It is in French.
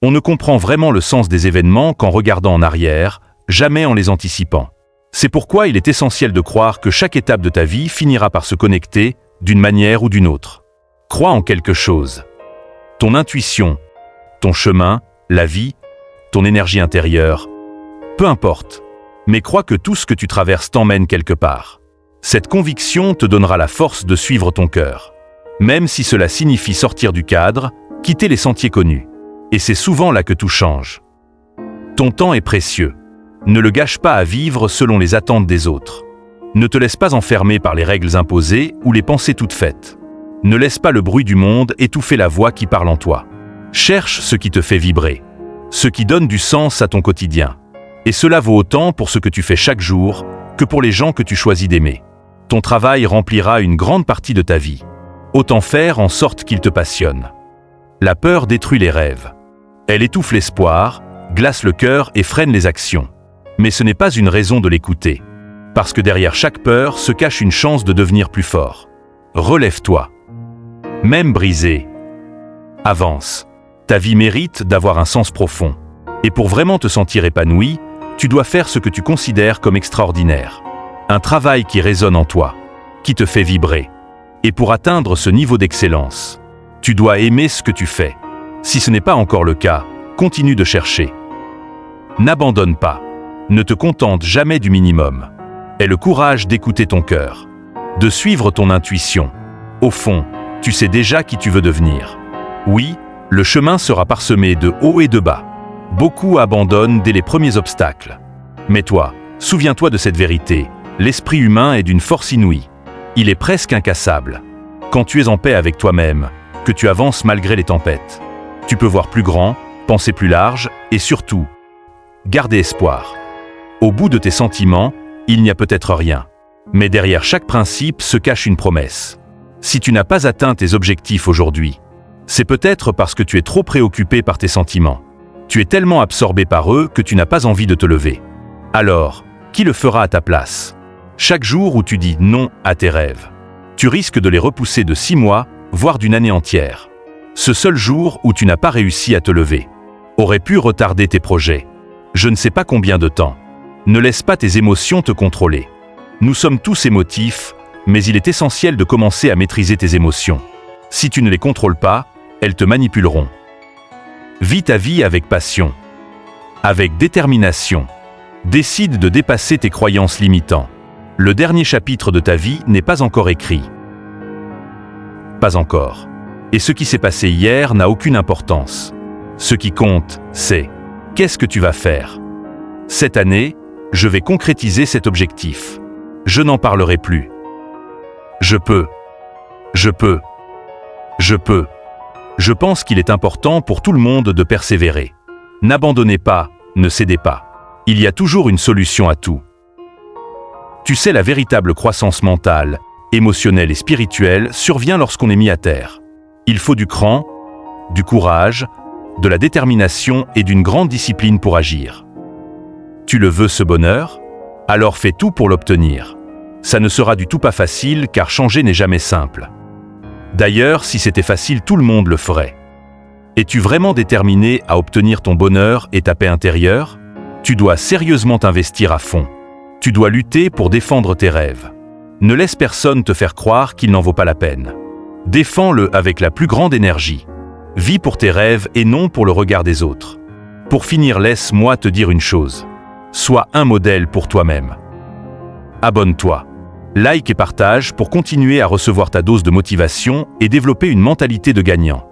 On ne comprend vraiment le sens des événements qu'en regardant en arrière, jamais en les anticipant. C'est pourquoi il est essentiel de croire que chaque étape de ta vie finira par se connecter, d'une manière ou d'une autre. Crois en quelque chose. Ton intuition, ton chemin, la vie, ton énergie intérieure, peu importe. Mais crois que tout ce que tu traverses t'emmène quelque part. Cette conviction te donnera la force de suivre ton cœur. Même si cela signifie sortir du cadre, quitter les sentiers connus. Et c'est souvent là que tout change. Ton temps est précieux. Ne le gâche pas à vivre selon les attentes des autres. Ne te laisse pas enfermer par les règles imposées ou les pensées toutes faites. Ne laisse pas le bruit du monde étouffer la voix qui parle en toi. Cherche ce qui te fait vibrer, ce qui donne du sens à ton quotidien. Et cela vaut autant pour ce que tu fais chaque jour que pour les gens que tu choisis d'aimer. Ton travail remplira une grande partie de ta vie. Autant faire en sorte qu'il te passionne. La peur détruit les rêves. Elle étouffe l'espoir, glace le cœur et freine les actions. Mais ce n'est pas une raison de l'écouter. Parce que derrière chaque peur se cache une chance de devenir plus fort. Relève-toi. Même brisé. Avance. Ta vie mérite d'avoir un sens profond. Et pour vraiment te sentir épanoui, tu dois faire ce que tu considères comme extraordinaire. Un travail qui résonne en toi, qui te fait vibrer. Et pour atteindre ce niveau d'excellence, tu dois aimer ce que tu fais. Si ce n'est pas encore le cas, continue de chercher. N'abandonne pas. Ne te contente jamais du minimum. Aie le courage d'écouter ton cœur, de suivre ton intuition. Au fond, tu sais déjà qui tu veux devenir. Oui, le chemin sera parsemé de hauts et de bas. Beaucoup abandonnent dès les premiers obstacles. Mais toi, souviens-toi de cette vérité. L'esprit humain est d'une force inouïe. Il est presque incassable. Quand tu es en paix avec toi-même, que tu avances malgré les tempêtes, tu peux voir plus grand, penser plus large et surtout, garder espoir. Au bout de tes sentiments, il n'y a peut-être rien. Mais derrière chaque principe se cache une promesse. Si tu n'as pas atteint tes objectifs aujourd'hui, c'est peut-être parce que tu es trop préoccupé par tes sentiments. Tu es tellement absorbé par eux que tu n'as pas envie de te lever. Alors, qui le fera à ta place? Chaque jour où tu dis non à tes rêves, tu risques de les repousser de 6 mois, voire d'une année entière. Ce seul jour où tu n'as pas réussi à te lever aurait pu retarder tes projets. Je ne sais pas combien de temps. Ne laisse pas tes émotions te contrôler. Nous sommes tous émotifs, mais il est essentiel de commencer à maîtriser tes émotions. Si tu ne les contrôles pas, elles te manipuleront. Vis ta vie avec passion, avec détermination. Décide de dépasser tes croyances limitantes. Le dernier chapitre de ta vie n'est pas encore écrit. Pas encore. Et ce qui s'est passé hier n'a aucune importance. Ce qui compte, c'est qu'est-ce que tu vas faire. Cette année, je vais concrétiser cet objectif. Je n'en parlerai plus. Je peux. Je pense qu'il est important pour tout le monde de persévérer. N'abandonnez pas, ne cédez pas. Il y a toujours une solution à tout. Tu sais, la véritable croissance mentale, émotionnelle et spirituelle survient lorsqu'on est mis à terre. Il faut du cran, du courage, de la détermination et d'une grande discipline pour agir. Tu le veux ce bonheur? Alors fais tout pour l'obtenir. Ça ne sera du tout pas facile car changer n'est jamais simple. D'ailleurs, si c'était facile, tout le monde le ferait. Es-tu vraiment déterminé à obtenir ton bonheur et ta paix intérieure? Tu dois sérieusement t'investir à fond. Tu dois lutter pour défendre tes rêves. Ne laisse personne te faire croire qu'il n'en vaut pas la peine. Défends-le avec la plus grande énergie. Vis pour tes rêves et non pour le regard des autres. Pour finir, laisse-moi te dire une chose. Sois un modèle pour toi-même. Abonne-toi. Like et partage pour continuer à recevoir ta dose de motivation et développer une mentalité de gagnant.